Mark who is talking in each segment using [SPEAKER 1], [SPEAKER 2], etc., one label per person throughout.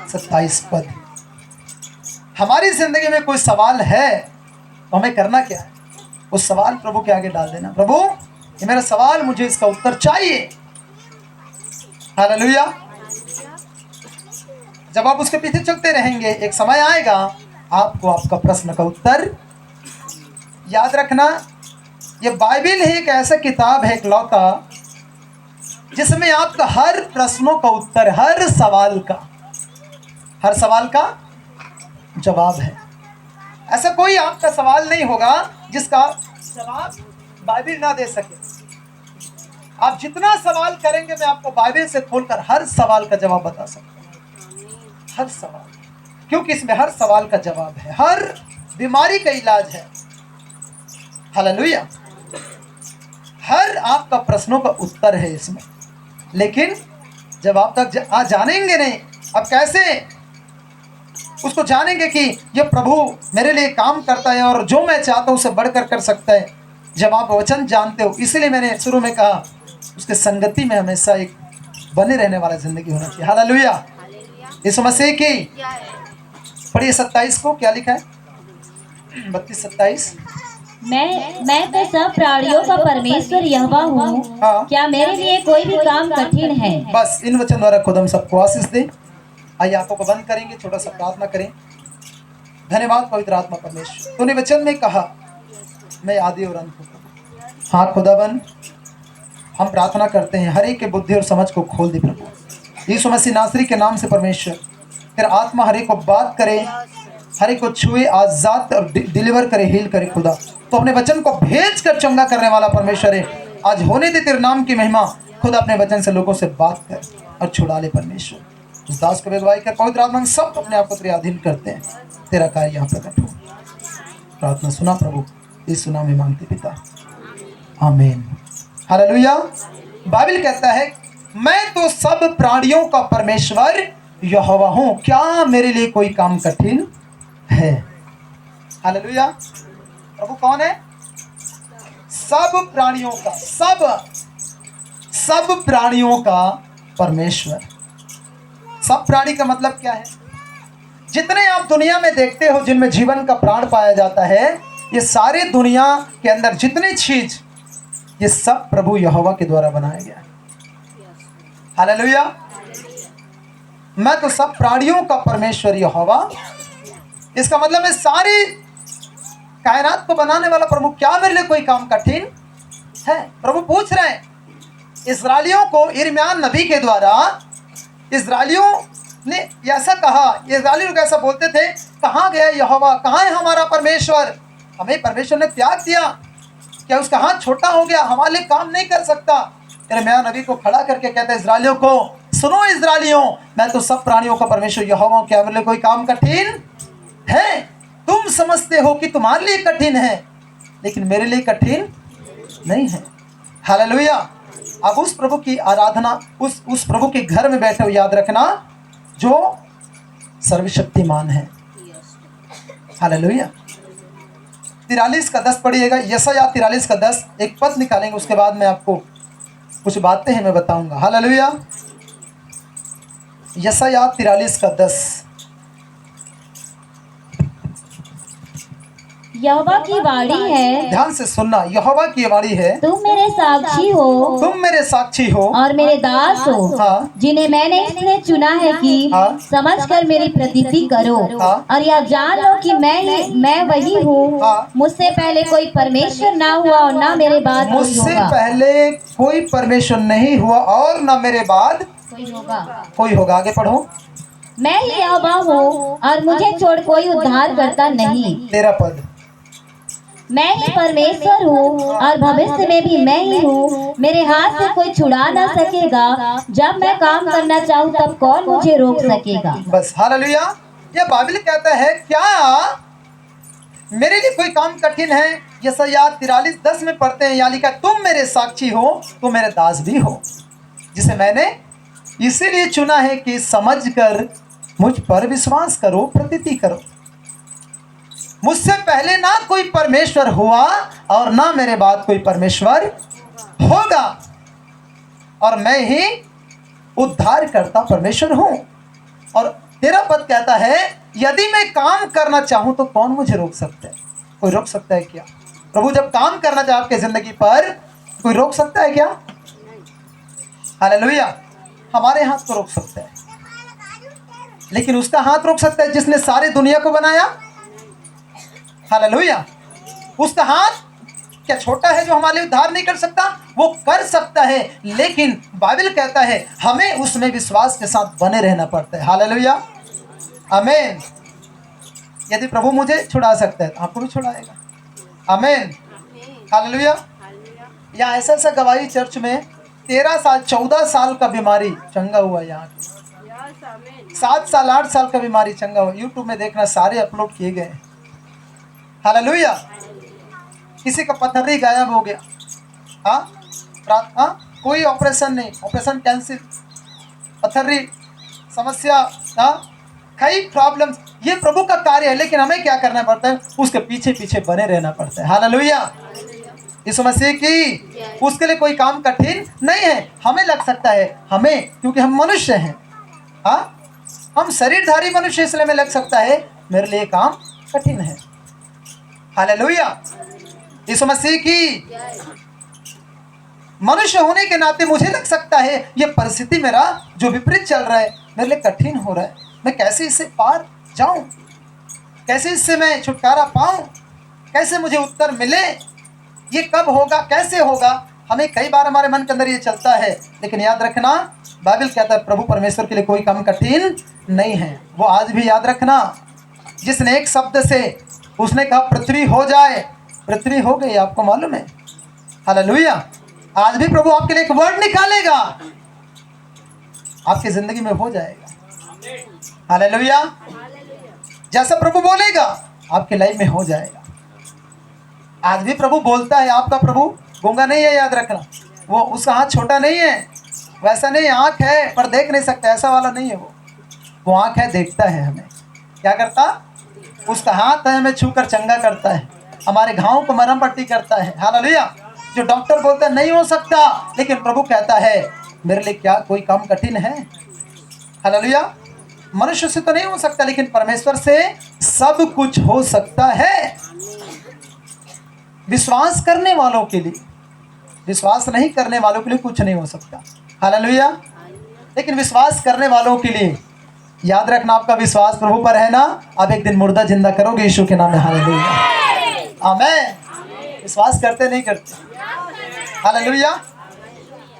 [SPEAKER 1] 27 पद। हमारी जिंदगी में कोई सवाल है तो हमें करना क्या है? उस सवाल प्रभु के आगे डाल देना। प्रभु, ये मेरा सवाल, मुझे इसका उत्तर चाहिए। हालेलुया। जब आप उसके पीछे चलते रहेंगे, एक समय आएगा आपको आपका प्रश्न का उत्तर। याद रखना, ये बाइबिल ही एक ऐसा किताब है इकलौता जिसमें आपका हर प्रश्नों का उत्तर, हर सवाल का जवाब है। ऐसा कोई आपका सवाल नहीं होगा जिसका जवाब बाइबिल ना दे सके। आप जितना सवाल करेंगे, मैं आपको बाइबिल से खोलकर हर सवाल का जवाब बता सकता हूं। हर सवाल, क्योंकि इसमें हर सवाल का जवाब है, हर बीमारी का इलाज है। हालेलुया। हर आपका प्रश्नों का उत्तर है इसमें। लेकिन जब आप तक जानेंगे नहीं, अब कैसे उसको जानेंगे कि ये प्रभु मेरे लिए काम करता है और जो मैं चाहता हूं उसे बढ़कर कर सकता है, जब आप वचन जानते हो। इसीलिए मैंने शुरू में कहा, उसके संगति में हमेशा एक बने रहने वाला जिंदगी होना चाहिए। हालेलुया। यीशु मसीह की पढ़िए 27 को, क्या लिखा है? 32-27।
[SPEAKER 2] मैं तो सब प्राणियों का परमेश्वर यहोवा हूँ।
[SPEAKER 1] हाँ।
[SPEAKER 2] क्या मेरे लिए कोई भी काम कठिन है?
[SPEAKER 1] बस इन वचन द्वारा खुद हम सबको आशीष दे। आइए आंखों को बंद करेंगे, छोटा सा प्रार्थना करें। धन्यवाद पवित्र आत्मा परमेश्वर, तूने वचन में कहा मैं आदि और अंत हूँ। हाँ खुदाबंद, हम प्रार्थना करते हैं हर एक के बुद्धि और समझ को खोल दे प्रभु। यीशु मसीह नासरी के नाम से परमेश्वर, तेरा आत्मा हर एक को बात करे, हर एक को छुए, आजाद और डिलीवर करे, हील करे। खुदा तो अपने वचन को भेज कर चंगा करने वाला परमेश्वर है। आज होने दे तेरे नाम की महिमा। खुद अपने वचन से लोगों से बात कर और छुड़ा ले परमेश्वर। उस दास को अगुवाई कर, पवित्र आत्मा सब अपने आप को तेरे अधीन करते हैं। तेरा कार्य यहाँ प्रकट हो। प्रार्थना सुना प्रभु, इस नाम में मांगते पिता, आमीन। हालेलुया। बाइबल कहता है, मैं तो सब प्राणियों का परमेश्वर यहोवा हूं, क्या मेरे लिए कोई काम कठिन है? हालेलुया। प्रभु कौन है? सब प्राणियों का, सब प्राणियों का परमेश्वर। सब प्राणी का मतलब क्या है? जितने आप दुनिया में देखते हो जिनमें जीवन का प्राण पाया जाता है, ये सारे दुनिया के अंदर जितनी चीज, ये सब प्रभु यहोवा के द्वारा बनाया गया है। हालेलुया। मैं तो सब प्राणियों का परमेश्वर यहोवा। इसका मतलब है सारी कायनात को बनाने वाला प्रभु, क्या मेरे लिए कोई काम कठिन है? प्रभु पूछ रहे हैं इस्राएलियों को। यिर्मयाह नबी के द्वारा इस्राएलियों ने ऐसा कहा, इस्राएली लोग ऐसा बोलते थे, कहाँ गया यहोवा, कहाँ है हमारा परमेश्वर? हमें परमेश्वर ने त्याग दिया, क्या उसका हाथ छोटा हो गया, हमारे लिए काम नहीं कर सकता? यिर्मयाह नबी को खड़ा करके कहता है इस्राएलियों को, सुनो इस्राएलियों, मैं तो सब प्राणियों का परमेश्वर यहोवा हूं, क्या मेरे लिए कोई काम कठिन है? तुम समझते हो कि तुम्हारे लिए कठिन है, लेकिन मेरे लिए कठिन नहीं है। हालेलुया। अब उस प्रभु की आराधना, उस प्रभु के घर में बैठे हो, याद रखना, जो सर्वशक्तिमान है। हालेलुया। 43 का 10 पढ़िएगा। यशायाह 43 का 10, एक पद निकालेंगे, उसके बाद मैं आपको कुछ बातें हैं मैं बताऊंगा। हालेलुया। यशायाह 43 का 10।
[SPEAKER 2] यहोवा की वाणी है,
[SPEAKER 1] ध्यान से सुनना, यहोवा की वाणी है,
[SPEAKER 2] तुम मेरे साक्षी हो,
[SPEAKER 1] तुम मेरे साक्षी हो
[SPEAKER 2] और मेरे दास हो,
[SPEAKER 1] हाँ,
[SPEAKER 2] जिन्हें मैंने इसलिए चुना है कि
[SPEAKER 1] हाँ,
[SPEAKER 2] समझकर मेरी प्रतीति करो,
[SPEAKER 1] हाँ,
[SPEAKER 2] और यह जान लो कि मैं वही हूँ।
[SPEAKER 1] हाँ,
[SPEAKER 2] मुझसे पहले कोई परमेश्वर ना हुआ और ना मेरे बाद कोई
[SPEAKER 1] मुझसे
[SPEAKER 2] होगा।
[SPEAKER 1] पहले कोई परमेश्वर नहीं हुआ और ना मेरे बाद कोई होगा। आगे पढ़ो।
[SPEAKER 2] मैं ही यहोवा हूँ और मुझे छोड़ कोई उद्धार करता नहीं।
[SPEAKER 1] 13 पद।
[SPEAKER 2] मैं ही परमेश्वर हूँ और भविष्य में भी मैं ही हूँ। मेरे हाथ से कोई छुड़ा ना सकेगा। जब मैं काम करना चाहूँ तब कौन मुझे रोक सकेगा?
[SPEAKER 1] बस। हालेलुया। यह बाइबल कहता है, क्या मेरे लिए कोई काम कठिन है? यशायाह 43:10 में पढ़ते हैं, यहाँ लिखा, तुम मेरे साक्षी हो, तुम मेरे दास भी हो, जिसे मैंने इसीलिए चुना है कि समझकर मुझ पर विश्वास करो, प्रतीति करो। मुझसे पहले ना कोई परमेश्वर हुआ और ना मेरे बाद कोई परमेश्वर होगा, और मैं ही उद्धार करता परमेश्वर हूं। और 13 पद कहता है, यदि मैं काम करना चाहूं तो कौन मुझे रोक सकता है? कोई रोक सकता है क्या? प्रभु जब काम करना चाहे आपके जिंदगी पर, कोई रोक सकता है क्या? हालेलुया। हमारे हाथ को रोक सकता है, लेकिन उसका हाथ रोक सकता है जिसने सारी दुनिया को बनाया। हालेलुया। उसका हाथ क्या छोटा है जो हमारे लिए उद्धार नहीं कर सकता? वो कर सकता है, लेकिन बाइबल कहता है हमें उसमें विश्वास के साथ बने रहना पड़ता है। हालेलुया, आमीन। यदि प्रभु मुझे छुड़ा सकता है तो आपको भी छुड़ाएगा। आमीन, हालेलुया। यहाँ ऐसा गवाही चर्च में 13 साल 14 साल का बीमारी चंगा हुआ, यहाँ 7 साल 8 साल का बीमारी चंगा हुआ। यूट्यूब में देखना, सारे अपलोड किए गए। हालेलुया। किसी का पथरी गायब हो गया, हाँ, कोई ऑपरेशन नहीं, ऑपरेशन कैंसिल, पथरी समस्या, कई प्रॉब्लम्स। ये प्रभु का कार्य है, लेकिन हमें क्या करना पड़ता है? उसके पीछे पीछे बने रहना पड़ता है। हालेलुया, यीशु मसीह की। उसके लिए कोई काम कठिन नहीं है। हमें लग सकता है, हमें, क्योंकि हम मनुष्य हैं, हम शरीरधारी मनुष्य, इसलिए हमें लग सकता है मेरे लिए काम कठिन है। हालेलुया, यीशु मसीह की। मनुष्य होने के नाते मुझे लग सकता है ये परिस्थिति मेरा जो विपरीत चल रहा है मेरे लिए कठिन हो रहा है। मैं कैसे इससे पार जाऊं, कैसे इससे मैं छुटकारा पाऊं, कैसे मुझे उत्तर मिले, ये कब होगा, कैसे होगा? हमें कई बार हमारे मन के अंदर ये चलता है, लेकिन याद रखना, बाइबल कहता है प्रभु परमेश्वर के लिए कोई काम कठिन नहीं है। वो आज भी याद रखना, जिसने एक शब्द से उसने कहा पृथ्वी हो जाए, पृथ्वी हो गई। आपको मालूम है? हालेलुया। आज भी प्रभु आपके लिए एक वर्ड निकालेगा, आपकी जिंदगी में हो जाएगा। हालेलुया। जैसा प्रभु बोलेगा आपके लाइफ में हो जाएगा। आज भी प्रभु बोलता है। आपका प्रभु गूंगा नहीं है, याद रखना। वो उसका हाथ छोटा नहीं है, वैसा नहीं, आंख है पर देख नहीं सकता, ऐसा वाला नहीं है। वो आंख है, देखता है हमें। क्या करता? उसका हाथ है, हमें छूकर चंगा करता है, हमारे घावों को मरहम पट्टी करता है। हालेलुया। जो डॉक्टर बोलता है नहीं हो सकता, लेकिन प्रभु कहता है मेरे लिए क्या कोई काम कठिन है? हालेलुया। मनुष्य से तो नहीं हो सकता, लेकिन परमेश्वर से सब कुछ हो सकता है। विश्वास करने वालों के लिए, विश्वास नहीं करने वालों के लिए कुछ नहीं हो सकता। हालेलुया। लेकिन विश्वास करने वालों के लिए, याद रखना, आपका विश्वास प्रभु पर है ना, आप एक दिन मुर्दा जिंदा करोगे यीशु के नाम में। हालेलुया, आमीन। विश्वास करते नहीं करते? हालेलुया।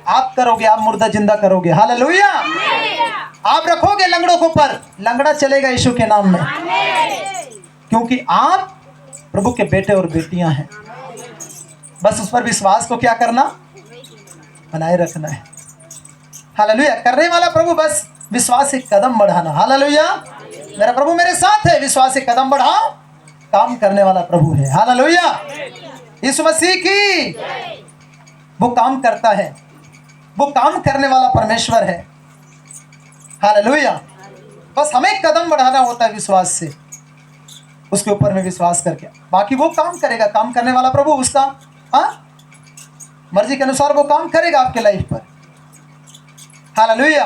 [SPEAKER 1] आप करोगे, आप मुर्दा जिंदा करोगे। हालेलुया। आप रखोगे लंगड़ों को ऊपर, लंगड़ा चलेगा यीशु के नाम में, क्योंकि आप प्रभु के बेटे और बेटियां हैं। बस उस पर विश्वास को क्या करना? बनाए रखना है। हालेलुया। करने वाला प्रभु, बस विश्वास से कदम बढ़ाना। हालेलुया। मेरा प्रभु मेरे साथ है, विश्वास से कदम बढ़ाओ। काम करने वाला प्रभु है। हालेलुया, यीशु मसीह की। वो काम करता है, वो काम करने वाला परमेश्वर है। हालेलुया। बस हमें कदम बढ़ाना होता है विश्वास से, उसके ऊपर में विश्वास करके। बाकी वो काम करेगा, काम करने वाला प्रभु, उसका मर्जी के अनुसार वो काम करेगा आपके लाइफ पर। हालेलुया।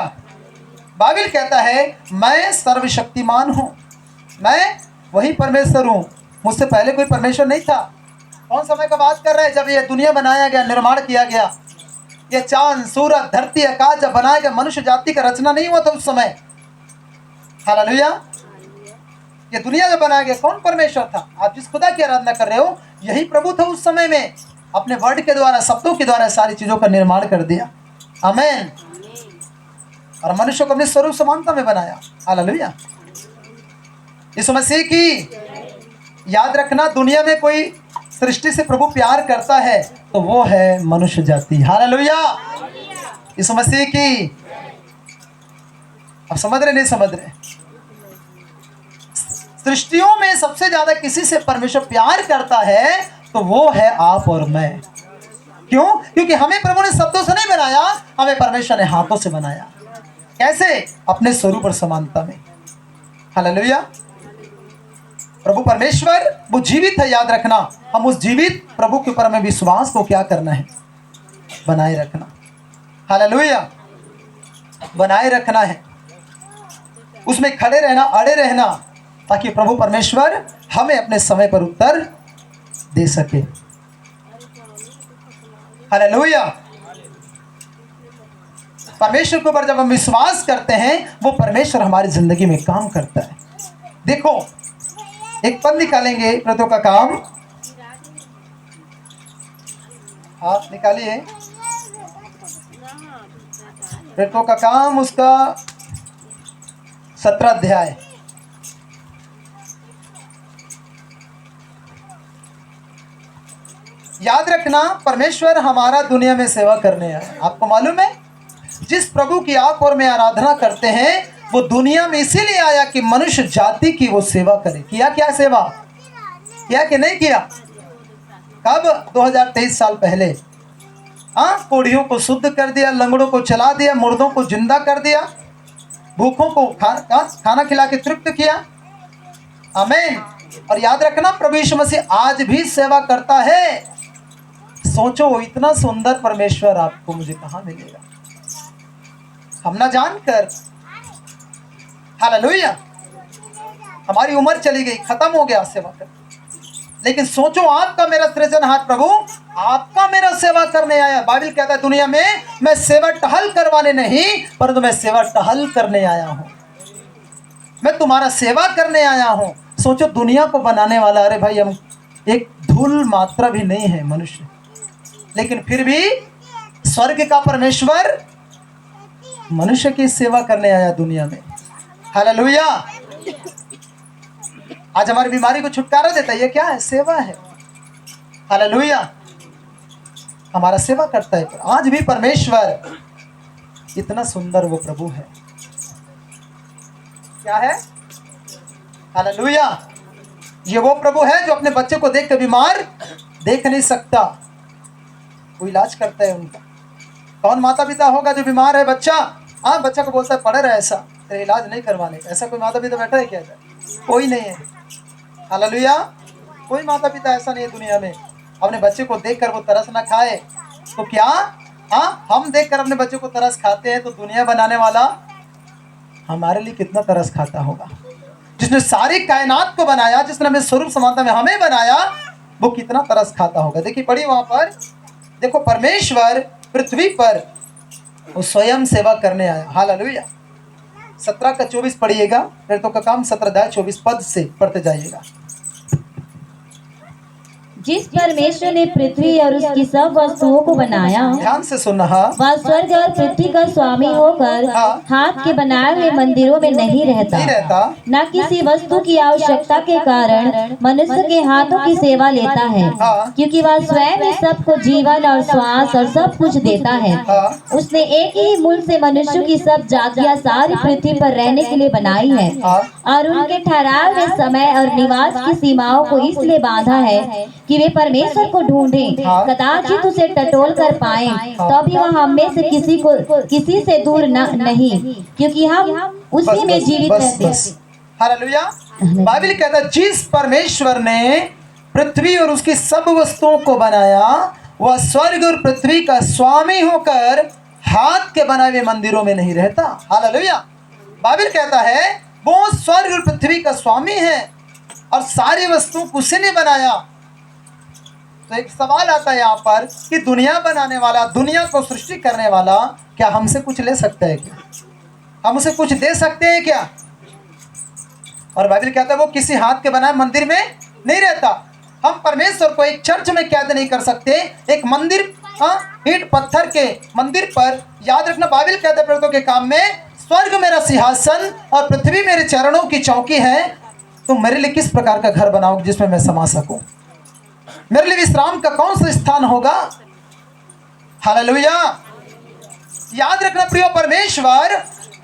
[SPEAKER 1] बाइबल कहता है मैं सर्वशक्तिमान हूं, मैं वही परमेश्वर हूं, मुझसे पहले कोई परमेश्वर नहीं था। कौन समय का बात कर रहा है? जब ये दुनिया बनाया गया, निर्माण किया गया, ये चांद सूरज धरती आकाश जब बनाया गया, मनुष्य जाति का रचना नहीं हुआ था उस समय। हालेलुया। ये दुनिया जब बनाया गया, कौन परमेश्वर था? आप जिस खुदा की आराधना कर रहे हो, यही प्रभु था उस समय में। अपने वर्ड के द्वारा, शब्दों के द्वारा सारी चीजों का निर्माण कर दिया। आमीन। और मनुष्य को अपने स्वरूप समानता में बनाया। हालेलुया, यीशु मसीह की। याद रखना, दुनिया में कोई सृष्टि से प्रभु प्यार करता है तो वो है मनुष्य जाति। हालेलुया, यीशु मसीह की। अब समझ रहे नहीं समझ रहे? सृष्टियों में सबसे ज्यादा किसी से परमेश्वर प्यार करता है तो वो है आप और मैं। क्यों? क्योंकि हमें प्रभु ने शब्दों से नहीं बनाया, हमें परमेश्वर ने हाथों से बनाया। कैसे? अपने स्वरूप और समानता में। हालेलुया। प्रभु परमेश्वर वो जीवित है, याद रखना। हम उस जीवित प्रभु के ऊपर हमें विश्वास को क्या करना है? बनाए रखना। हालेलुया, बनाए रखना है। उसमें खड़े रहना, अड़े रहना, ताकि प्रभु परमेश्वर हमें अपने समय पर उत्तर दे सके। हालेलुया। परमेश्वर के ऊपर जब हम विश्वास करते हैं, वो परमेश्वर हमारी जिंदगी में काम करता है। देखो, एक पद निकालेंगे प्रेरितों का काम, हाथ निकालिए। प्रेरितों का काम उसका 17 अध्याय। याद रखना, परमेश्वर हमारा दुनिया में सेवा करने आया। आपको मालूम है, जिस प्रभु की आप और मैं आराधना करते हैं, वो दुनिया में इसीलिए आया कि मनुष्य जाति की वो सेवा करे। किया क्या सेवा? किया कि नहीं किया? कब? 2023 साल पहले। कोढ़ियों को शुद्ध कर दिया, लंगड़ों को चला दिया, मुर्दों को जिंदा कर दिया, भूखों को खाना खिला के तृप्त किया। आमीन। और याद रखना, प्रभु यीशु मसीह आज भी सेवा करता है। सोचो, वो इतना सुंदर परमेश्वर आपको मुझे कहां मिलेगा, हम ना जानकर। हालेलुया। हमारी उम्र चली गई, खत्म हो गया सेवा कर, लेकिन सोचो, आपका मेरा सृजनहार प्रभु आपका मेरा सेवा करने आया। बाइबल कहता है, दुनिया में मैं सेवा टहल करवाने नहीं, परंतु मैं सेवा टहल करने आया हूं। मैं तुम्हारा सेवा करने आया हूं। सोचो, दुनिया को बनाने वाला, अरे भाई, हम एक धूल मात्रा भी नहीं है मनुष्य, लेकिन फिर भी स्वर्ग का परमेश्वर मनुष्य की सेवा करने आया दुनिया में। हालेलुया। आज हमारी बीमारी को छुटकारा देता है, ये क्या है? सेवा है। हालेलुया। हमारा सेवा करता है। आज भी परमेश्वर इतना सुंदर वो प्रभु है। क्या है? हालेलुया। ये वो प्रभु है जो अपने बच्चे को देख के बीमार देख नहीं सकता, वो इलाज करता है उनका। कौन माता पिता होगा जो बीमार है बच्चा, बच्चा को बोलता है पड़े रहे, ऐसा तेरे इलाज नहीं करवाने का। ऐसा कोई माता पिता बैठा है क्या? कोई नहीं है। हालेलुया। कोई माता पिता ऐसा नहीं है दुनिया में। अपने बच्चे को देखकर वो तरस ना खाए तो क्या? हम देखकर अपने बच्चे को तरस खाते हैं, तो दुनिया बनाने वाला हमारे लिए कितना तरस खाता होगा। जिसने सारी कायनात को बनाया, जिसने हमें स्वरूप समानता में हमें बनाया, वो कितना तरस खाता होगा। देखिए, पढ़िए वहां पर, देखो, परमेश्वर पृथ्वी पर वो स्वयं सेवा करने आया। हालेलुया। 17 का 24 पढ़िएगा। प्रेरितों का काम 17 अध्याय 24 पद से पढ़ते जाइएगा।
[SPEAKER 2] जिस परमेश्वर ने पृथ्वी और उसकी सब वस्तुओं को बनाया,
[SPEAKER 1] ध्यान से सुनना,
[SPEAKER 2] वह स्वर्ग और पृथ्वी का स्वामी होकर हाथ के बनाए हुए मंदिरों में नहीं रहता, न किसी वस्तु की आवश्यकता के कारण मनुष्य के हाथों की सेवा लेता है, क्योंकि वह स्वयं ही सबको जीवन और श्वास और सब कुछ देता है। उसने एक ही मूल से मनुष्यों की सब जातियां सारी पृथ्वी पर रहने के लिए बनाई है, और उनके ठहराव में समय और निवास की सीमाओं को इसलिए बांधा है कि वे परमेश्वर को ढूंढें, कदाचित उसे टटोल कर पाएं, तभी वह हम में से किसी से दूर नहीं, क्योंकि हम उसी में जीवित रहते हैं।
[SPEAKER 1] हालेलुया। बाइबल कहता है, जिस परमेश्वर ने पृथ्वी और उसकी सब वस्तुओं को बनाया, वह स्वर्ग और पृथ्वी का स्वामी होकर हाथ के बनाए हुए मंदिरों में नहीं रहता। हालेलुया। बाइबल कहता है, वो स्वर्ग और पृथ्वी का स्वामी है और सारी वस्तुओं को उसी ने बनाया। तो एक सवाल आता है यहाँ पर कि दुनिया बनाने वाला, दुनिया को सृष्टि करने वाला, क्या हमसे कुछ ले सकता है क्या? हम उसे कुछ दे सकते हैं क्या? और बाइबल कहता है, वो किसी हाथ के बनाए मंदिर में नहीं रहता। हम परमेश्वर को एक चर्च में कैद नहीं कर सकते, एक मंदिर, ईंट पत्थर के मंदिर पर। याद रखना, बाइबल कहता है प्रेरितों के काम में, स्वर्ग मेरा सिंहासन और पृथ्वी मेरे चरणों की चौकी है। तुम मेरे लिए किस प्रकार का घर बनाओगे जिसमें मैं समा सकूं? मेरे लिए विश्राम का कौन सा स्थान होगा? हालेलुया। याद रखना प्रियो, परमेश्वर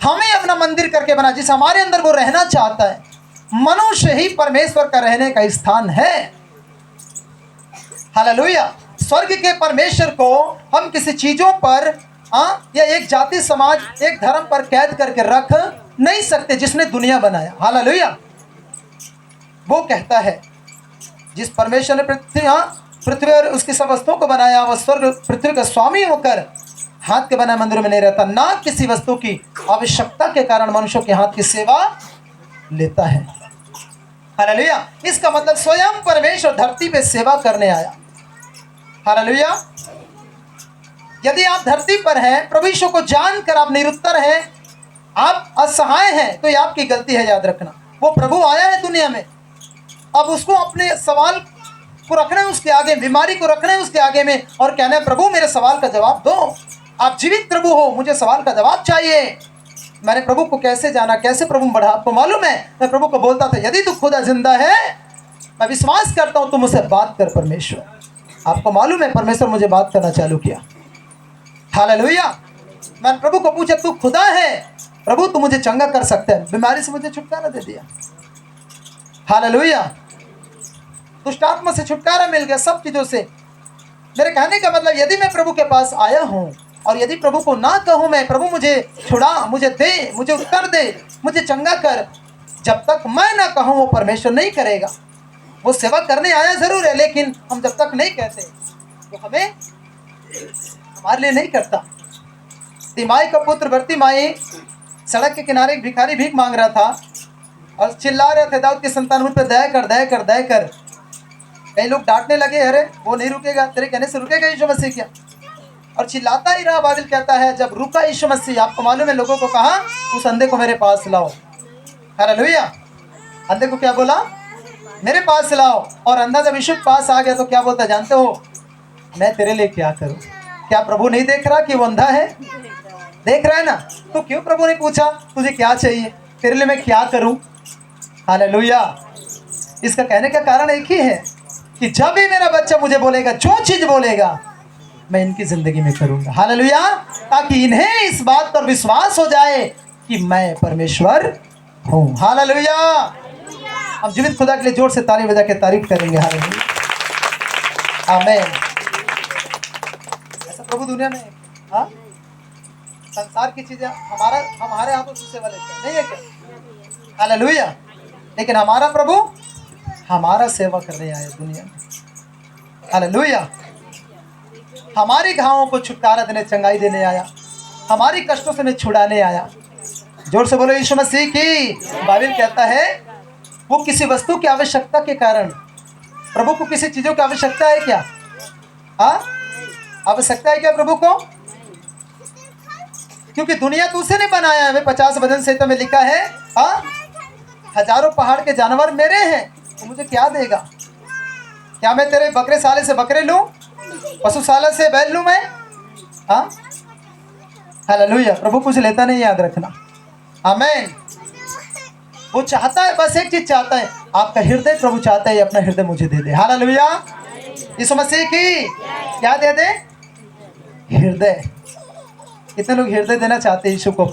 [SPEAKER 1] हमें अपना मंदिर करके बना, जिस हमारे अंदर वो रहना चाहता है। मनुष्य ही परमेश्वर का रहने का स्थान है। हालेलुया। स्वर्ग के परमेश्वर को हम किसी चीजों पर या एक जाति, समाज, एक धर्म पर कैद करके रख नहीं सकते, जिसने दुनिया बनाया। हालेलुया। वो कहता है, जिस परमेश्वर ने पृथ्वी और उसकी सब वस्तुओं को बनाया, वह स्वर्ग पृथ्वी का स्वामी होकर हाथ के बनाए मंदिरों में नहीं रहता, ना किसी वस्तु की आवश्यकता के कारण मनुष्यों के हाथ की सेवा लेता है। हालेलुया। इसका मतलब स्वयं परमेश्वर धरती पे सेवा करने आया। हालेलुया। यदि आप धरती पर हैं, प्रभु यीशु को जानकर आप निरुत्तर हैं, आप असहाय हैं, तो ये आपकी गलती है। याद रखना, वो प्रभु आया है दुनिया में, अब उसको अपने सवाल को रखना है उसके आगे, बीमारी को रखना है उसके आगे में, और कहना है प्रभु मेरे सवाल का जवाब दो। आप जीवित प्रभु हो, मुझे सवाल का जवाब चाहिए। मैंने प्रभु को कैसे जाना, कैसे प्रभु बढ़ा, आपको मालूम है, मैं प्रभु को बोलता था यदि तू खुदा जिंदा है, मैं विश्वास करता हूं, तुम मुझसे बात कर परमेश्वर। आपको मालूम है परमेश्वर मुझे बात करना चालू किया। हालेलुया। मैंने प्रभु को पूछा तू खुदा है प्रभु, तू मुझे चंगा कर सकता है, बीमारी से मुझे छुटकारा दे दिया। हालेलुया। दुष्ट आत्मा से छुटकारा मिल गया, सब चीजों से। मेरे कहने का मतलब यदि मैं प्रभु के पास आया हूं और यदि प्रभु को ना कहूं मैं, प्रभु मुझे छुड़ा, मुझे दे, मुझे उत्तर दे, मुझे चंगा कर, जब तक मैं ना कहूं वो परमेश्वर नहीं करेगा। वो सेवा करने आया जरूर है, लेकिन हम जब तक नहीं कहते तो हमें हमारे लिए नहीं करता। तिमाई का पुत्र बर्तिमाई सड़क के किनारे एक भिखारी भीख मांग रहा था और चिल्ला रहे थे, दाऊद की संतान मुझ पर दया कर, दया कर, दया कर। कई लोग डांटने लगे, अरे वो नहीं रुकेगा, तेरे कहने से रुकेगा यीशु मसीह क्या? और चिल्लाता ही रहा। बाइबल कहता है जब रुका यीशु मसीह, आपको मालूम है लोगों को कहा, उस अंधे को मेरे पास लाओ। हालेलुया। अंधे को क्या बोला? मेरे पास लाओ। और अंधा जब यीशु के पास आ गया तो क्या बोलता जानते हो? मैं तेरे लिए क्या करूं? क्या प्रभु नहीं देख रहा कि वो अंधा है? देख रहा है ना। तो क्यों प्रभु ने पूछा तुझे क्या चाहिए, तेरे लिए मैं क्या करूं? हालेलुया। इसका कहने का कारण एक ही है कि जब भी मेरा बच्चा मुझे बोलेगा, जो चीज बोलेगा मैं इनकी जिंदगी में करूंगा। हालेलुया। ताकि इन्हें इस बात पर विश्वास हो जाए कि मैं परमेश्वर हूं। हालेलुया। हम जीवित खुदा के लिए जोर से ताली बजा के तारीफ करेंगे। हालेलुया। आमीन। ऐसा प्रभु दुनिया में, हाँ, संसार की चीजें हमारे हाथों से सेवा लेते हैं, नहीं है क्या? हालेलुया। लेकिन हमारा प्रभु हमारा सेवा करने आया दुनिया में। हालेलुया। हमारी घावों को छुटकारा देने, चंगाई देने आया, हमारी कष्टों से हमें छुड़ाने आया। जोर से बोलो यीशु मसीह की। बाइबल कहता है वो किसी वस्तु की आवश्यकता के कारण, प्रभु को किसी चीजों की आवश्यकता है क्या? हाँ, आवश्यकता है क्या प्रभु को? क्योंकि दुनिया तो उसे ने बनाया है। 50 भजन संहिता में लिखा है, हाँ, हजारों पहाड़ के जानवर मेरे हैं, तो मुझे क्या देगा? क्या मैं तेरे बकरे साले से बकरे लूं, पशुशाला से बैल लूं मैं? हाँ, हालेलुया। प्रभु कुछ लेता नहीं, याद रखना। आमीन। वो चाहता है, बस एक चीज चाहता है, आपका हृदय। प्रभु चाहता है अपना हृदय मुझे दे दे। हालेलुया। यीशु मसीह की क्या दे दे? हृदय। कितने लोग हृदय देना चाहते हैं यीशु को?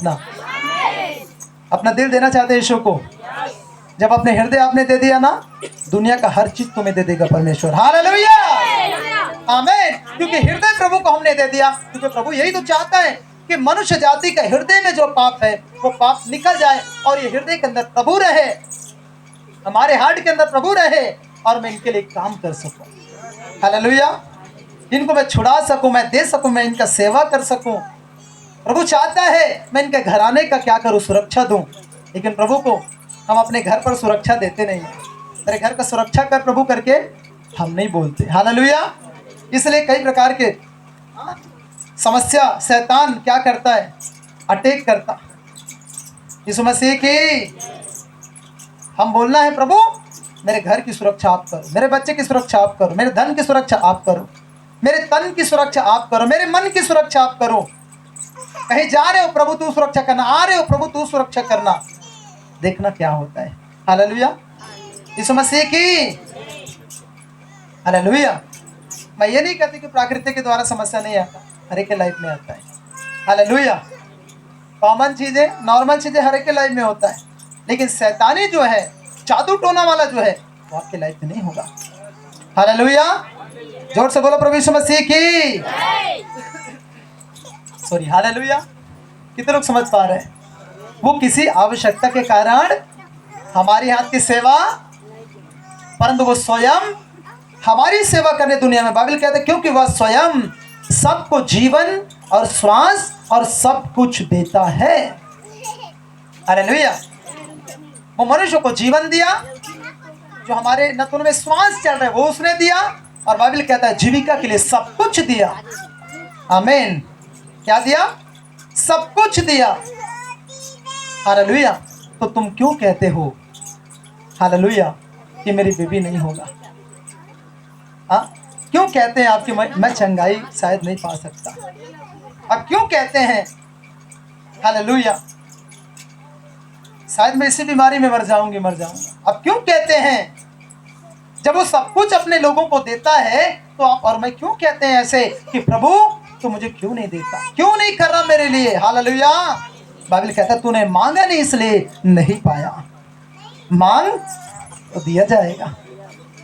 [SPEAKER 1] अपना दिल देना चाहते हैं यीशु को? जब अपने हृदय आपने दे दिया ना, दुनिया का हर चीज तुम्हें दे देगा परमेश्वर। हालेलुया। आमीन। क्योंकि हृदय प्रभु को हमने दे दिया, क्योंकि प्रभु यही तो चाहता है कि मनुष्य जाति का हृदय में जो पाप है वो पाप निकल जाए और ये हृदय के अंदर प्रभु रहे, हमारे हार्ट के अंदर प्रभु रहे और मैं इनके लिए काम कर सकूं। हालेलुया। इनको मैं छुड़ा सकूं, मैं दे सकूं, मैं इनका सेवा कर सकूं। प्रभु चाहता है मैं इनके घराने का क्या करूं, सुरक्षा दूं। लेकिन प्रभु को हम अपने घर पर सुरक्षा देते नहीं हैं। मेरे घर का सुरक्षा कर प्रभु करके हम नहीं बोलते। हालेलुया। इसलिए कई प्रकार के समस्या शैतान क्या करता है, अटैक करता। यीशु मसीह की हम बोलना है प्रभु मेरे घर की सुरक्षा आप करो, मेरे बच्चे की सुरक्षा आप करो, मेरे धन की सुरक्षा आप करो, मेरे तन की सुरक्षा आप करो, मेरे मन की सुरक्षा आप करो। कहीं जा रहे हो प्रभु तू सुरक्षा करना, आ रहे हो प्रभु तू सुरक्षा करना। देखना क्या होता है। हालेलुया। यीशु मसीह की। हालेलुया। मैं ये नहीं कहती कि प्राकृतिक के द्वारा समस्या नहीं आता, हर एक के लाइफ में आता है। हालेलुया। कॉमन चीजें, नॉर्मल चीजें हर एक के लाइफ में होता है, लेकिन शैतानी जो है, जादू टोना वाला जो है, वो आपके लाइफ में नहीं होगा। हालेलुया। जोर से बोलो प्रभु यीशु मसीह की। सॉरी। हालेलुया। कितने लोग समझ पा रहे हैं? वो किसी आवश्यकता के कारण हमारी हाथ की सेवा, परंतु वो स्वयं हमारी सेवा करने दुनिया में। बाइबल कहते हैं क्योंकि वह स्वयं सबको जीवन और श्वास और सब कुछ देता है। हालेलुया। वो मनुष्य को जीवन दिया, जो हमारे नथुन में श्वास चल रहा है वो उसने दिया, और बाइबल कहता है जीविका के लिए सब कुछ दिया। आमीन। क्या दिया? सब कुछ दिया। हालेलुया। तो तुम क्यों कहते हो हालेलुया कि मेरी बेबी नहीं होगा? हाँ, क्यों कहते हैं आपकी मैं चंगाई शायद नहीं पा सकता? अब क्यों कहते हैं हालेलुया शायद मैं इसी बीमारी में मर जाऊंगा? अब क्यों कहते हैं जब वो सब कुछ अपने लोगों को देता है? तो आप और मैं क्यों कहते हैं ऐसे कि प्रभु तो मुझे क्यों नहीं देता, क्यों नहीं कर रहा मेरे लिए? हालेलुया। बाइबल कहता है तूने मांगा नहीं इसलिए नहीं पाया, मांग तो दिया जाएगा।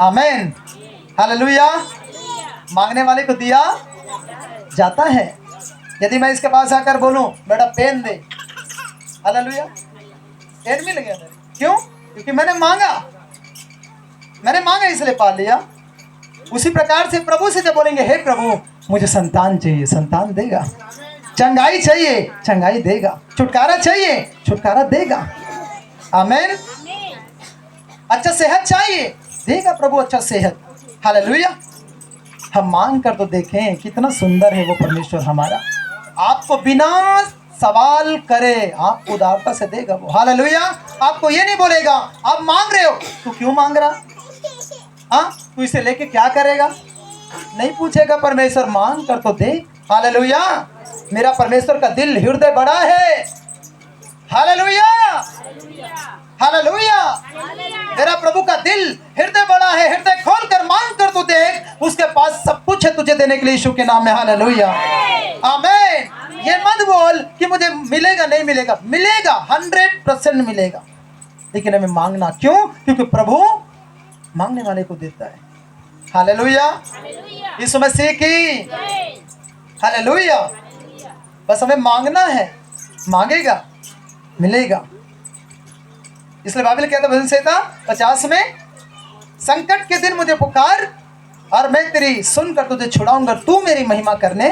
[SPEAKER 1] आमीन। हालेलुया। मांगने वाले को दिया जाता है। यदि मैं इसके पास आकर बोलूं बेटा पेन दे, हालेलुया, पेन मिल गया मेरे। क्यों? क्योंकि मैंने मांगा इसलिए पा लिया। उसी प्रकार से प्रभु से जब बोलेंगे हे प्रभु मुझे संतान चाहिए, संतान देगा। चंगाई चाहिए, चंगाई देगा। छुटकारा चाहिए, छुटकारा देगा। आमीन। अच्छा सेहत चाहिए, देगा प्रभु अच्छा सेहत। हालेलुया। हम मांग कर तो देखें कितना सुंदर है वो परमेश्वर हमारा। आपको बिना सवाल करे आपको उदारता से देगा वो। हालेलुया। आपको ये नहीं बोलेगा आप मांग रहे हो तू क्यों मांग रहा, हाँ तू इसे लेके क्या करेगा, नहीं पूछेगा परमेश्वर। मांग कर तो दे। हालेलुया। मेरा परमेश्वर का दिल हृदय बड़ा है। हालेलुया। हालेलुया। मेरा प्रभु का दिल हृदय बड़ा है। हृदय खोल कर मांग कर तू देख, उसके पास सब कुछ है तुझे देने के लिए यीशु के नाम में। हालेलुया। आमीन। ये मत बोल कि मुझे मिलेगा, नहीं मिलेगा, मिलेगा 100% मिलेगा, लेकिन हमें मांगना। क्यों? क्योंकि प्रभु मांगने वाले को देता है। हालेलुया। यीशु मसीह की हालेलुया। बस हमें मांगना है, मांगेगा मिलेगा। इसलिए बाइबल कहता है भजन 50 में संकट के दिन मुझे पुकार और मैं तेरी सुनकर तुझे छुड़ाऊंगा, तू मेरी महिमा करने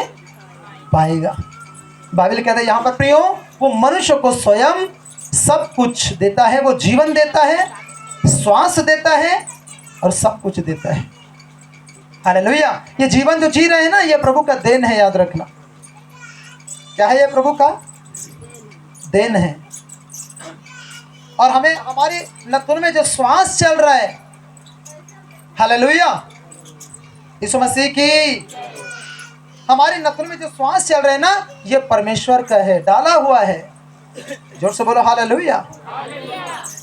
[SPEAKER 1] पाएगा। बाइबल कहता है यहाँ पर प्रियो वो मनुष्य को स्वयं सब कुछ देता है। वो जीवन देता है, श्वास देता है और सब कुछ देता है। हालेलुया। ये जीवन जो जी रहे हैं ना, ये प्रभु का देन है। याद रखना, क्या है? ये प्रभु का देन है। और हमें हमारी नथुन में जो श्वास चल रहा है, हालेलुया, यीशु मसीह की हमारी नथुन में जो श्वास चल रहा है ना, ये परमेश्वर का है, डाला हुआ है। जोर से बोलो हालेलुया।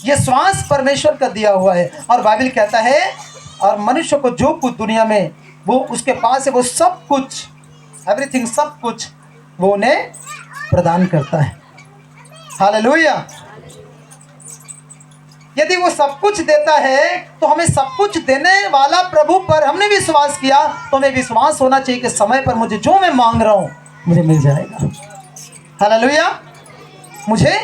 [SPEAKER 1] ये श्वास परमेश्वर का दिया हुआ है। और बाइबल कहता है और मनुष्य को जो कुछ दुनिया में वो उसके पास है वो सब कुछ, एवरीथिंग, सब कुछ वो उन्हें प्रदान करता है। हालेलुया। यदि वो सब कुछ देता है तो हमें सब कुछ देने वाला प्रभु पर हमने विश्वास किया, तो हमें विश्वास होना चाहिए कि समय पर मुझे जो मैं मांग रहा हूं मुझे मिल जाएगा। हालेलुया। मुझे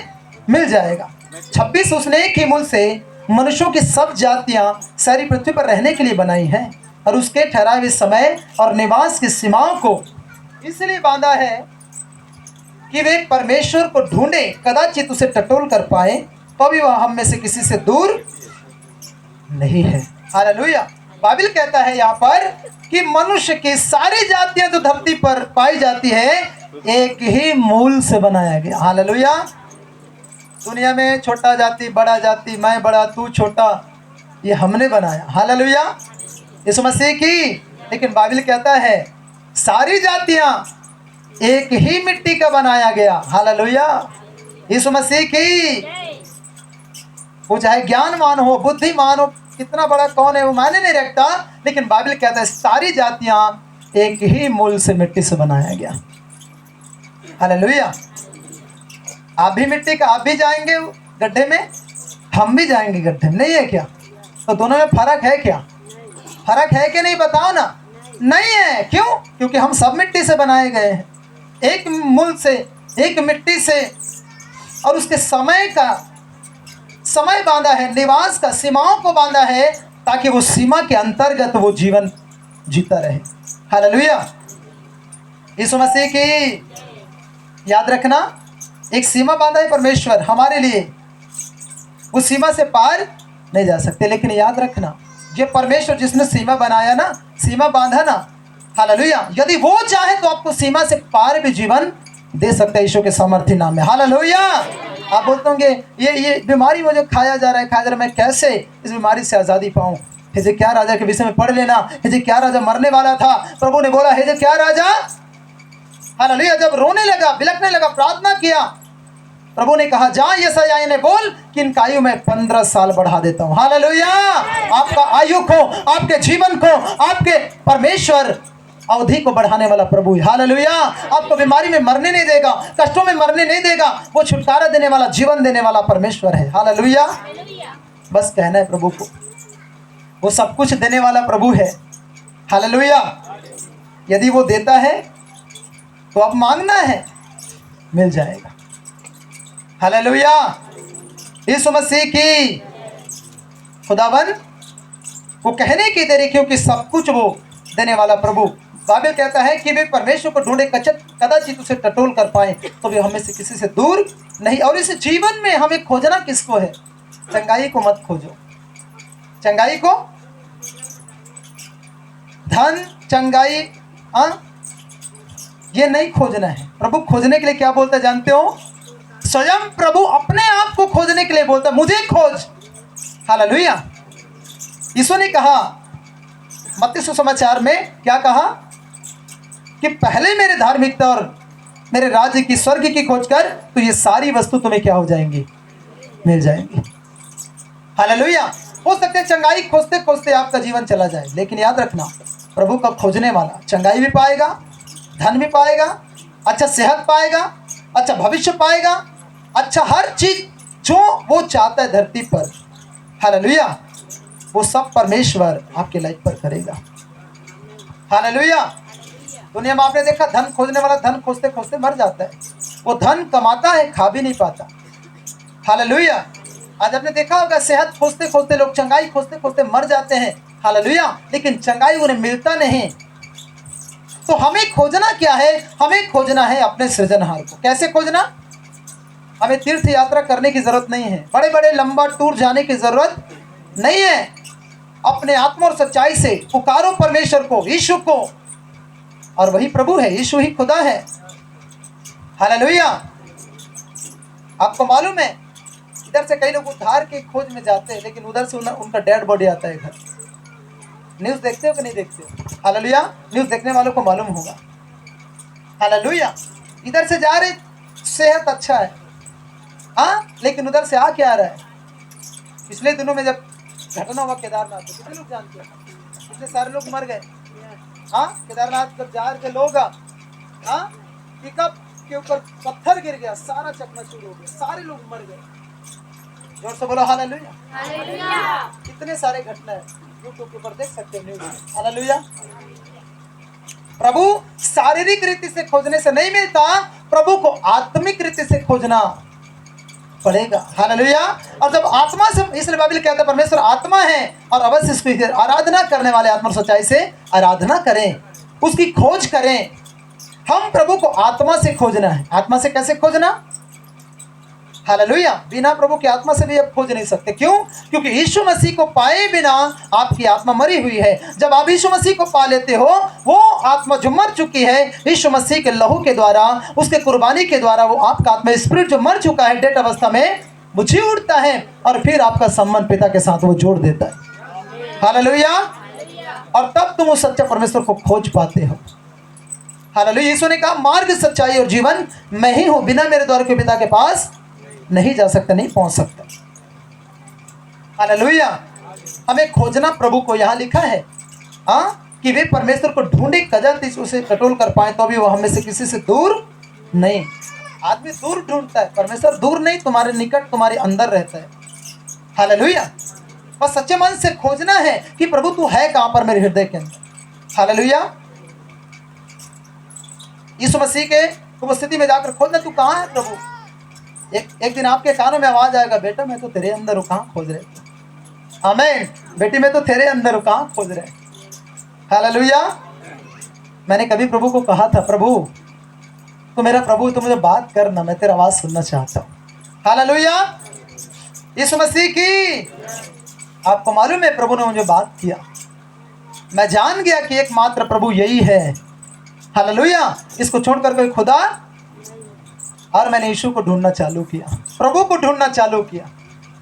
[SPEAKER 1] मिल जाएगा। 26 उसने एक ही मूल से मनुष्यों की सब जातियां सारी पृथ्वी पर रहने के लिए बनाई हैं और उसके ठहराए हुए समय और निवास की सीमाओं को इसलिए बांधा है कि वे परमेश्वर को ढूंढे, कदाचित उसे टटोल कर पाए, तो भी वह हम में से किसी से दूर नहीं है। हालेलुया। बाइबल कहता है यहाँ पर कि मनुष्य की सारी जातियां जो धरती पर पाई जाती है एक ही मूल से बनाया गया। हालेलुया। दुनिया में छोटा जाति, बड़ा जाति, मैं बड़ा तू छोटा, ये हमने बनाया। हालेलुया। यीशु मसीह की। लेकिन बाइबल कहता है सारी जातियां एक ही मिट्टी का बनाया गया। हालेलुया। यीशु मसीह की। वो चाहे ज्ञानवान हो, बुद्धिमान हो, कितना बड़ा कौन है वो मायने नहीं रखता, लेकिन बाइबल कहता है सारी जातियां एक ही मूल से मिट्टी से बनाया गया। हालेलुया। आप भी मिट्टी का, आप भी जाएंगे गड्ढे में, हम भी जाएंगे गड्ढे में, नहीं है क्या? तो दोनों में फर्क है क्या? फर्क है कि नहीं? बताओ ना। नहीं है। क्यों? क्योंकि हम सब मिट्टी से बनाए गए हैं, एक मूल से, एक मिट्टी से, और उसके समय बांधा है, निवास का, सीमाओं को बांधा है, ताकि वो सीमा के अंतर्गत वो जीवन जीता रहे। हालेलुया। यीशु मसीह की याद रखना, एक सीमा बांधा है परमेश्वर हमारे लिए, उस सीमा से पार नहीं जा सकते। लेकिन याद रखना, ये परमेश्वर जिसने सीमा बनाया ना, सीमा बांधा ना, हालेलुया, यदि वो चाहे तो आपको सीमा से पार भी जीवन दे सकता है यीशु के सामर्थ्य नाम में। हालेलुया। आप बोलते होंगे ये बीमारी मुझे खाया जा रहा है, मैं कैसे इस बीमारी से आज़ादी पाऊं? हिजकिय्याह राजा के विषय में पढ़ लेना। हिजकिय्याह राजा मरने वाला था, प्रभु ने बोला हिजकिय्याह राजा, हालेलुया, जब रोने लगा, बिलखने लगा, प्रार्थना किया, प्रभु ने कहा जा यशायाह ने बोल कि इनका आयु मैं 15 साल बढ़ा देता हूं। हालेलुया। आपका आयु को, आपके जीवन को, आपके परमेश्वर अवधि को बढ़ाने वाला प्रभु है। हालेलुया। आपको बीमारी में मरने नहीं देगा, कष्टों में मरने नहीं देगा, वो छुटकारा देने वाला, जीवन देने वाला परमेश्वर है। हालेलुया। बस कहना है प्रभु को, वो सब कुछ देने वाला प्रभु है। हालेलुया। यदि वो देता है तो अब मांगना है, मिल जाएगा। हालेलुया। यीशु मसीह की खुदावन वो कहने की देरी, क्योंकि सब कुछ वो देने वाला प्रभु। बाइबल कहता है कि वे परमेश्वर को ढूंढे कदाचित उसे टटोल कर पाए, तो वे हमें से किसी से दूर नहीं। और इस जीवन में हमें खोजना किसको है? चंगाई को मत खोजो। चंगाई को, धन, चंगाई, ये नहीं खोजना है। प्रभु खोजने के लिए क्या बोलता है जानते हो? स्वयं प्रभु अपने आप को खोजने के लिए बोलता है, मुझे खोज। हालेलुया। यीशु ने कहा मत्ती सुसमाचार में, क्या कहा कि पहले मेरे धार्मिकता और मेरे राज्य की, स्वर्ग की खोज कर, तो ये सारी वस्तु तुम्हें क्या हो जाएंगी? मिल जाएंगी। हालेलुया। हो सकता है चंगाई खोजते खोजते आपका जीवन चला जाए, लेकिन याद रखना, प्रभु का खोजने वाला चंगाई भी पाएगा, धन भी पाएगा, अच्छा सेहत पाएगा, अच्छा भविष्य पाएगा, अच्छा हर चीज जो वो चाहता है धरती पर। हालेलुया। वो सब परमेश्वर आपके लाइफ पर करेगा। हालेलुया। दुनिया में आपने देखा, धन खोजने वाला धन खोजते खोजते मर जाता है। वो धन कमाता है, खा भी नहीं पाता। हालेलुया। आज आपने देखा होगा, सेहत खोजते खोजते लोग, चंगाई खोजते खोजते मर जाते हैं। हालेलुया। लेकिन चंगाई उन्हें मिलता नहीं। तो हमें खोजना क्या है? हमें खोजना है अपने सृजनहार को। कैसे खोजना? हमें तीर्थ यात्रा करने की जरूरत नहीं है, बड़े बड़े लंबा टूर जाने की जरूरत नहीं है। अपने आत्मा और सच्चाई से पुकारो परमेश्वर को, यीशु को, और वही प्रभु है, यीशु ही खुदा है। हालेलुया। आपको मालूम है, इधर से कई लोग उद्धार की खोज में जाते हैं, लेकिन उधर से उनका डेड बॉडी आता है घर। न्यूज़ देखते हो कि नहीं देखते हो? हालेलुया। न्यूज़ देखने वालों को मालूम होगा। हालेलुया। इधर से जा रहे, सेहत अच्छा है, लेकिन उधर से आ क्या आ रहा है? पिछले दिनों में जब घटना हुआ केदारनाथ, तो कितने लोग जानते हैं? कितने सारे लोग मर गए। केदारनाथ जब जा रहे थे लोग, पिकअप के ऊपर पत्थर गिर गया, सारा चकनाचूर हो गया, सारे लोग मर गए। जोर से बोलो हालेलुया। हालेलुया। कितने सारे घटना है, यूट्यूब के ऊपर देख सकते हो न्यूज़। हालेलुया। प्रभु शारीरिक रीति से खोजने से नहीं मिलता, प्रभु को आत्मिक रीति से खोजना पड़ेगा। हालेलुया। और जब आत्मा से, इसलिए बाइबल कहता है परमेश्वर आत्मा है, और अवश्य इसकी आराधना करने वाले आत्मा और सच्चाई से आराधना करें, उसकी खोज करें। हम प्रभु को आत्मा से खोजना है। आत्मा से कैसे खोजना? हालेलुया। बिना प्रभु की आत्मा से भी आप खोज नहीं सकते। क्यों? क्योंकि यीशु मसीह को पाए बिना आपकी आत्मा मरी हुई है। जब आप यीशु मसीह को पा लेते हो, वो आत्मा जो मर चुकी है, यीशु मसीह के लहू के द्वारा, उसके कुर्बानी के द्वारा, वो आपका आत्मा, स्पिरिट जो मर चुका है डेड अवस्था में, वो जी उठता है, और फिर आपका संबंध पिता के साथ वो जोड़ देता है। हालेलुया। और तब तुम उस सच्चे परमेश्वर को खोज पाते हो। हालेलुया। यीशु ने कहा मार्ग, सच्चाई और जीवन मैं ही हूँ, बिना मेरे द्वारा कोई पिता के पास नहीं जा सकता, नहीं पहुंच सकता। हालेलुया। हमें खोजना प्रभु को। यहाँ लिखा है कि वे परमेश्वर को ढूंढे कदाचित उसे टटोल कर पाए, तो भी वो हमें से किसी से दूर नहीं। आदमी दूर ढूंढता है, परमेश्वर दूर नहीं, तुम्हारे निकट, तुम्हारे अंदर रहता है। हालेलुया। बस सच्चे मन से खोजना है कि प्रभु तू है कहां पर मेरे हृदय के अंदर। हालेलुया। यीशु मसीह के उपस्थिति में जाकर खोजना, तू कहां है प्रभु। एक दिन आपके कानों में आवाज आएगा, बेटा मैं तो तेरे अंदर हूँ, कहाँ खोज रहे? आमीन। बेटी मैं तो तेरे अंदर हूँ, कहाँ खोज रहे? हालेलुया। मैंने कभी प्रभु को कहा था, प्रभु तो मेरा प्रभु तो मुझे बात करना, मैं तेरा आवाज सुनना चाहता हूँ। हालेलुया, यीशु मसीह की। आपको मालूम है प्रभु ने मुझे बात किया, मैं जान गया कि एकमात्र प्रभु यही है। हालेलुया, इसको छोड़कर कोई खुदा, और मैंने यीशु को ढूंढना चालू किया, प्रभु को ढूंढना चालू किया।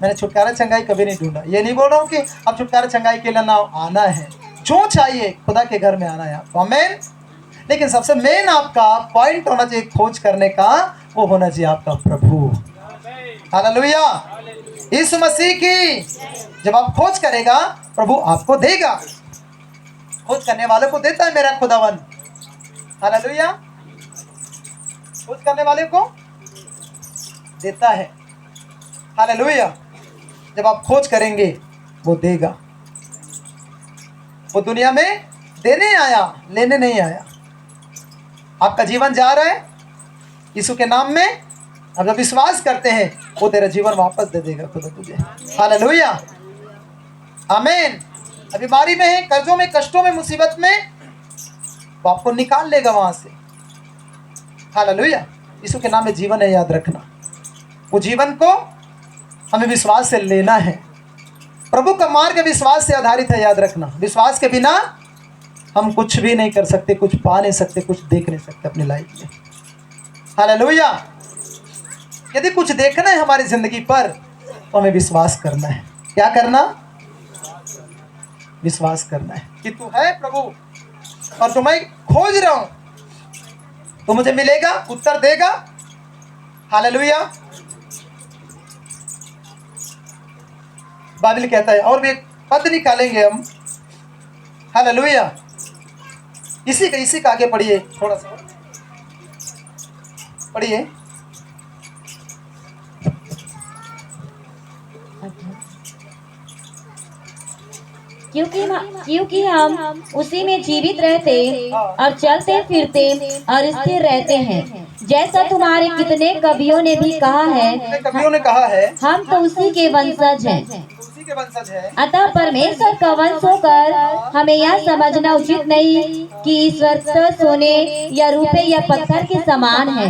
[SPEAKER 1] मैंने छुटकारा चंगाई कभी नहीं ढूंढा। ये नहीं बोल रहा हूँ कि अब छुटकारा चंगाई के लिए ना आना है, जो चाहिए खुदा के घर में आना है आपको, आमीन। लेकिन सबसे मेन आपका पॉइंट होना चाहिए खोज करने का, वो होना चाहिए आपका प्रभु। हालेलुया, यीशु मसीह की। जब आप खोज करेगा प्रभु आपको देगा, खोज करने वालों को देता है मेरा खुदावन। हालेलुया, खोज करने वाले को देता है। हालेलुया, जब आप खोज करेंगे वो देगा। वो दुनिया में देने आया, लेने नहीं आया। आपका जीवन जा रहा है यीशु के नाम में, अब जब विश्वास करते हैं वो तेरा जीवन वापस दे देगा खुदा तुझे। हालेलुया, आमीन। अभी बीमारी में है, कर्जों में, कष्टों में, मुसीबत में, वो आपको निकाल लेगा वहां से। हालेलुया, यीशु के नाम में जीवन है, याद रखना। वो जीवन को हमें विश्वास से लेना है। प्रभु का मार्ग विश्वास से आधारित है, याद रखना। विश्वास के बिना हम कुछ भी नहीं कर सकते, कुछ पा नहीं सकते, कुछ देख नहीं सकते अपनी लाइफ में। हालेलुया, यदि कुछ देखना है हमारी जिंदगी पर तो हमें विश्वास करना है। क्या करना? विश्वास करना है कि तू है प्रभु और तो मैं खोज रहा हूं, तो मुझे मिलेगा, उत्तर देगा। हालेलुया, बाइबल कहता है, और भी एक पद निकालेंगे हम। हालेलुया, इसी का आगे पढ़िए, थोड़ा सा पढ़िए।
[SPEAKER 2] क्योंकि हम उसी में जीवित रहते और चलते फिरते और स्थिर रहते हैं, जैसा तुम्हारे कितने कवियों ने भी कहा है, हम तो उसी के वंशज हैं। अतः परमेश्वर का वंश होकर हमें यह समझना उचित नहीं कि ईश्वर तो सोने या रुपए या पत्थर के समान है,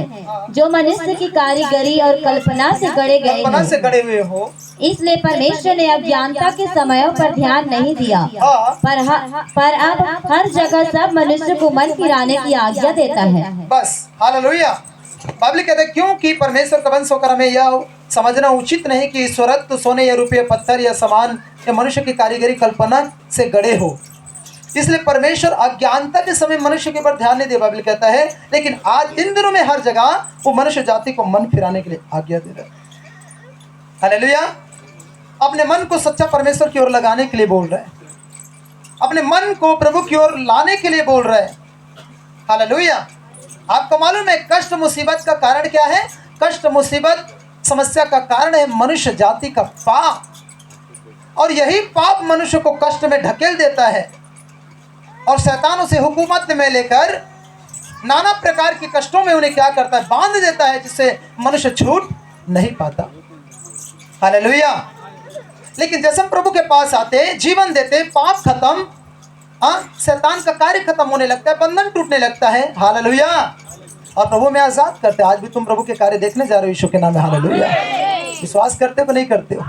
[SPEAKER 2] जो मनुष्य की कारीगरी और कल्पना से गढ़े गए हो। इसलिए परमेश्वर ने अज्ञानता के समयों पर ध्यान नहीं दिया, पर अब हर जगह सब मनुष्य को मन फिराने की आज्ञा देता है।
[SPEAKER 1] बस हालेलुया, बाइबल कहते हैं क्योंकि परमेश्वर का वंश होकर हमें यह समझना उचित नहीं कि ईश्वरत्व तो सोने या रुपये, पत्थर या सामान या मनुष्य की कारीगरी कल्पना से गढ़े हो। इसलिए परमेश्वर अज्ञानता के समय मनुष्य के ऊपर ध्यान नहीं दे, बाइबल कहता है। लेकिन आज इन दिनों में हर जगह वो मनुष्य जाति को मन फिराने के लिए आज्ञा दे रहा है। हालेलुया, अपने मन को सच्चा परमेश्वर की ओर लगाने के लिए बोल रहा है, अपने मन को प्रभु की ओर लाने के लिए बोल रहा है। हालेलुया, आपको मालूम है कष्ट मुसीबत का कारण क्या है? कष्ट मुसीबत समस्या का कारण है मनुष्य जाति का पाप, और यही पाप मनुष्य को कष्ट में ढकेल देता है और शैतान उसे हुकूमत में लेकर नाना प्रकार के कष्टों में उन्हें क्या करता है? बांध देता है, जिससे मनुष्य छूट नहीं पाता। हालेलुया, लेकिन जैसे हम प्रभु के पास आते, जीवन देते, पाप खत्म, शैतान का कार्य खत्म होने लगता है, बंधन टूटने लगता है। हालेलुया, और प्रभु में आजाद करते। आज भी तुम प्रभु के कार्य देखने जा रहे हो यीशु के नाम में। हालेलुया, विश्वास करते हो कि नहीं करते हो?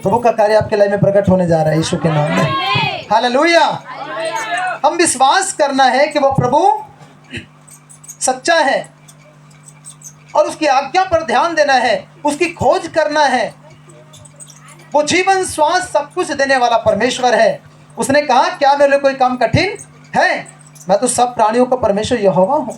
[SPEAKER 1] प्रभु का कार्य आपके लाइफ में प्रकट होने जा रहा है यीशु के नाम में। हालेलुया, हम विश्वास करना है कि वो प्रभु सच्चा है और उसकी आज्ञा पर ध्यान देना है, उसकी खोज करना है। वो जीवन, श्वास, सब कुछ देने वाला परमेश्वर है। उसने कहा क्या मेरे लिए कोई काम कठिन है? मैं तो सब प्राणियों का परमेश्वर यहोवा हूँ।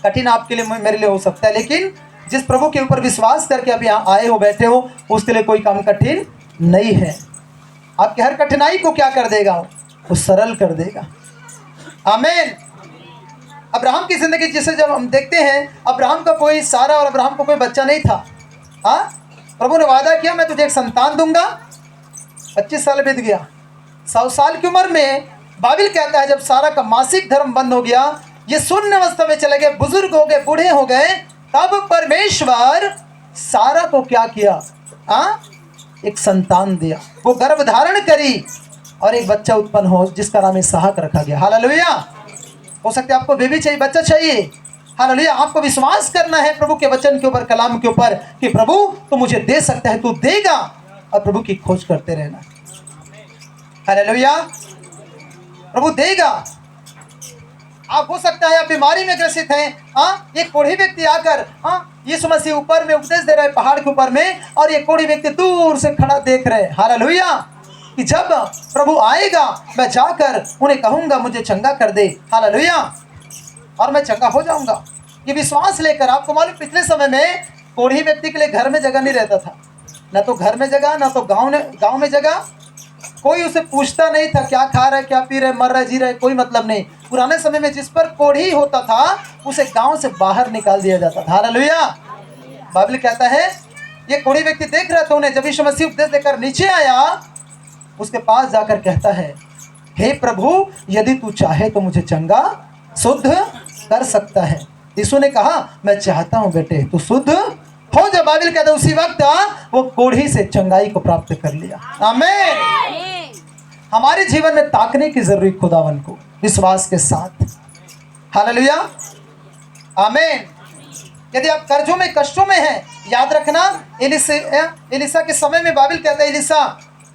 [SPEAKER 1] कठिन आपके लिए, मेरे लिए हो सकता है, लेकिन जिस प्रभु के ऊपर विश्वास करके आप यहाँ आए हो, बैठे हो, उसके लिए कोई काम कठिन नहीं है। आपकी हर कठिनाई को क्या कर देगा? वो सरल कर देगा। आमीन। अब्राहम की जिंदगी जिसे जब हम देखते हैं, अब्राहम का कोई सारा और अब्राहम को कोई बच्चा नहीं था। प्रभु ने वादा किया मैं तुझे एक संतान दूंगा। 25 साल बीत गया। 100 साल की उम्र में बाइबल कहता है जब सारा का मासिक धर्म बंद हो गया, ये शून्य अवस्था में चले गए, बुजुर्ग हो गए, बूढ़े हो गए, तब परमेश्वर सारा को क्या किया? एक संतान दिया। वो गर्भ धारण करी और एक बच्चा उत्पन्न हो जिसका नाम इसहाक रखा गया। हालेलुया। हो सकता है आपको बेबी चाहिए, बच्चा चाहिए। हालेलुया। आपको विश्वास करना है प्रभु के वचन के ऊपर, कलाम के ऊपर, कि प्रभु तू मुझे दे सकता है, तू देगा, और प्रभु की खोज करते रहना। हालेलुया। प्रभु देगा। आप हो सकता है आप बीमारी में ग्रसित हैं, एक कोढ़ी व्यक्ति आकर यीशु मसीह ऊपर में उपदेश दे रहा है पहाड़ के ऊपर में, और ये कोढ़ी व्यक्ति दूर से खड़ा देख रहे। हालेलुया। कि जब प्रभु आएगा मैं जाकर उन्हें कहूंगा मुझे चंगा कर दे। हालेलुया। और मैं चंगा हो जाऊंगा। ये विश्वास लेकर, आपको मालूम पिछले समय में कोढ़ी व्यक्ति के लिए घर में जगह नहीं रहता था, ना तो घर में जगह, ना तो गांव में जगह। कोई उसे पूछता नहीं था क्या खा रहा है, क्या पी रहा है, मर रहा है, जी रहा है, कोई मतलब नहीं। पुराने समय में जिस पर कोढ़ी होता था उसे गांव से बाहर निकाल दिया जाता था। हालेलुया। बाइबल कहता है ये कोढ़ी व्यक्ति देख रहा था उन्हें, जब यीशु मसीह उपदेश देकर नीचे आया, उसके पास जाकर कहता है, हे प्रभु यदि तू चाहे तो मुझे चंगा शुद्ध कर सकता है। यीशु ने कहा मैं चाहता हूं बेटे तू शुद्ध हो जा। बाइबल कहता है उसी वक्त वो कोढ़ी से चंगाई को प्राप्त कर लिया। आमीन। हमारे जीवन में ताकने की जरूरत खुदावन को विश्वास के साथ। हालेलुया। आमीन। यदि आप कर्जों में, कष्टों में हैं, याद रखना एलिसा के समय में बाइबल कहता है एलिसा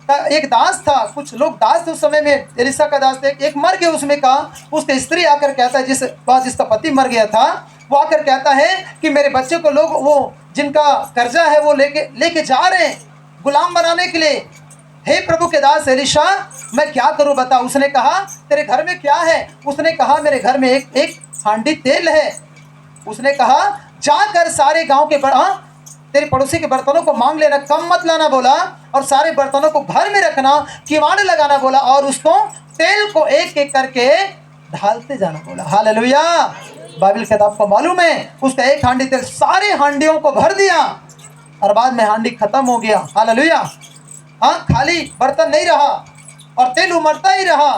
[SPEAKER 1] का एक दास था, कुछ लोग दास थे उस समय में, एलिसा का दास थे, एक मर गया उसमें का, उसकी स्त्री आकर कहता है जिसका पति मर गया था, वो आकर कहता है कि मेरे बच्चे को लोग वो जिनका कर्जा है वो लेके जा रहे हैं गुलाम बनाने के लिए। हे प्रभु के दास एलिशा मैं क्या करूं बता। उसने कहा तेरे घर में क्या है। उसने कहा मेरे घर में एक हांडी तेल है। उसने कहा जाकर सारे गांव के तेरे पड़ोसी के बर्तनों को मांग लेना, कम मत लाना बोला, और सारे बर्तनों को घर में रखना, किवाड़ लगाना बोला, और उसको तेल को एक एक करके ढालते जाना बोला। हालेलुया। बाइबल कहता आपको मालूम है उसका एक हांडी तेल सारे हांडियों को भर दिया, और बाद में हांडी खत्म हो गया। हालेलुया। खाली बर्तन नहीं रहा और तेल उमड़ता ही रहा।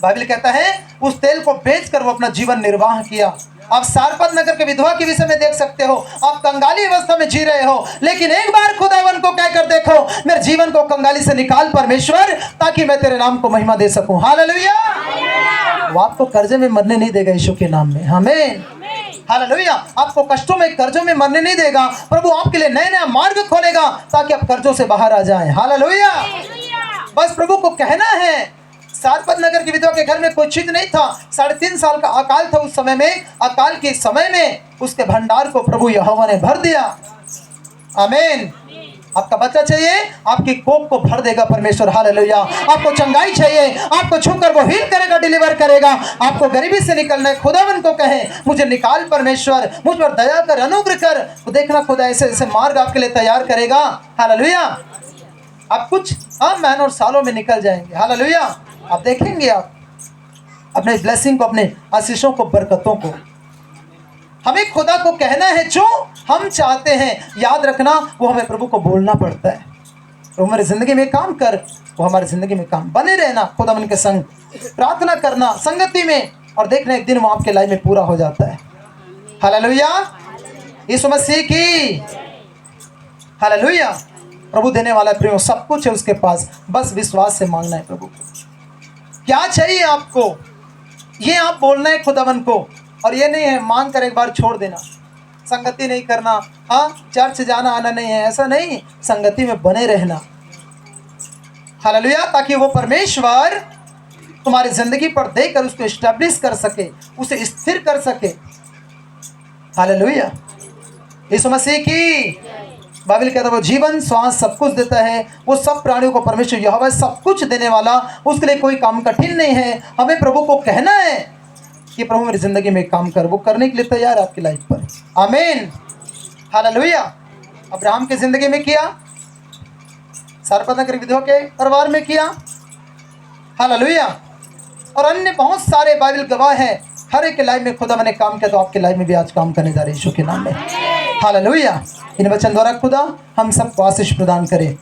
[SPEAKER 1] बाइबल कहता है उस तेल को बेचकर वो अपना जीवन निर्वाह किया। आप सारपत नगर के विधवा के विषय में देख सकते हो, आप कंगाली अवस्था में जी रहे हो, लेकिन एक बार खुदावन को कहकर देखो मेरे जीवन को कंगाली से निकाल परमेश्वर, ताकि मैं तेरे नाम को महिमा दे सकूं। हालेलुया। वो आपको कर्जे में मरने नहीं देगा यीशु के नाम में। आमीन। हालेलुया। आपको कष्टों में, कर्जों में मरने नहीं देगा। प्रभु आपके लिए नया नया मार्ग खोलेगा ताकि आप कर्जों से बाहर आ जाएं। हालेलुया। बस प्रभु को कहना है। सारपत नगर की विधवा के घर में कोई चीज नहीं था, 3.5 साल का अकाल था उस समय में। अकाल के समय में उसके भंडार को प्रभु यहोवा ने भर दिया। आमीन। आपका बच्चा चाहिए, आपकी कोख को भर देगा परमेश्वर। हालेलुया। आपको चंगाई चाहिए, आपको छूकर वो हील करेगा, डिलीवर करेगा। आपको गरीबी से निकलना है, खुदावन को कहें मुझे निकाल परमेश्वर, मुझ पर दया कर, अनुग्रह कर। तो देखना खुदा ऐसे ऐसे मार्ग आपके लिए तैयार करेगा। हालेलुया। आप कुछ महीनों और सालों में निकल जाएंगे। हालेलुया। आप देखेंगे आप अपने ब्लेसिंग को, अपने आशीषों को, बरकतों को। हमें खुदा को कहना है जो हम चाहते हैं। याद रखना वो हमें प्रभु को बोलना पड़ता है। तो हमारी जिंदगी में काम कर, वो हमारी जिंदगी में काम। बने रहना खुदावन के संग, प्रार्थना करना संगति में, और देखना एक दिन वो आपके लाइफ में पूरा हो जाता है। हालेलुया। यीशु मसीह की हालेलुया। प्रभु देने वाला प्रेम सब कुछ है उसके पास, बस विश्वास से मांगना है प्रभु को। क्या चाहिए आपको, ये आप बोलना है खुदावन को। और ये नहीं है मांग कर एक बार छोड़ देना, संगति नहीं करना, चर्च जाना आना नहीं है, ऐसा नहीं। संगति में बने रहना। हालेलुया। ताकि वो परमेश्वर तुम्हारी जिंदगी पर देकर उसको एस्टैब्लिश कर सके, उसे स्थिर कर सके। हालेलुया। यीशु मसीह की बाइबल कहता है वो जीवन श्वास सब कुछ देता है। वो सब प्राणियों को परमेश्वर यहोवा सब कुछ देने वाला, उसके लिए कोई काम कठिन नहीं है। हमें प्रभु को कहना है कि प्रभु मेरी जिंदगी में काम कर, वो करने के लिए तैयार है आपकी लाइफ पर। आमीन। हालेलुया। अब्राहम की जिंदगी में किया, सारपत नगर विधवा के परिवार में किया। हालेलुया। और अन्य बहुत सारे बाइबल गवाह हैं, हर एक के लाइफ में खुदा मैंने काम किया, तो आपके लाइफ में भी आज काम करने जा रहे हैं यीशु के नाम में। हालेलुया। इन वचन द्वारा खुदा हम सबको आशीष प्रदान करे।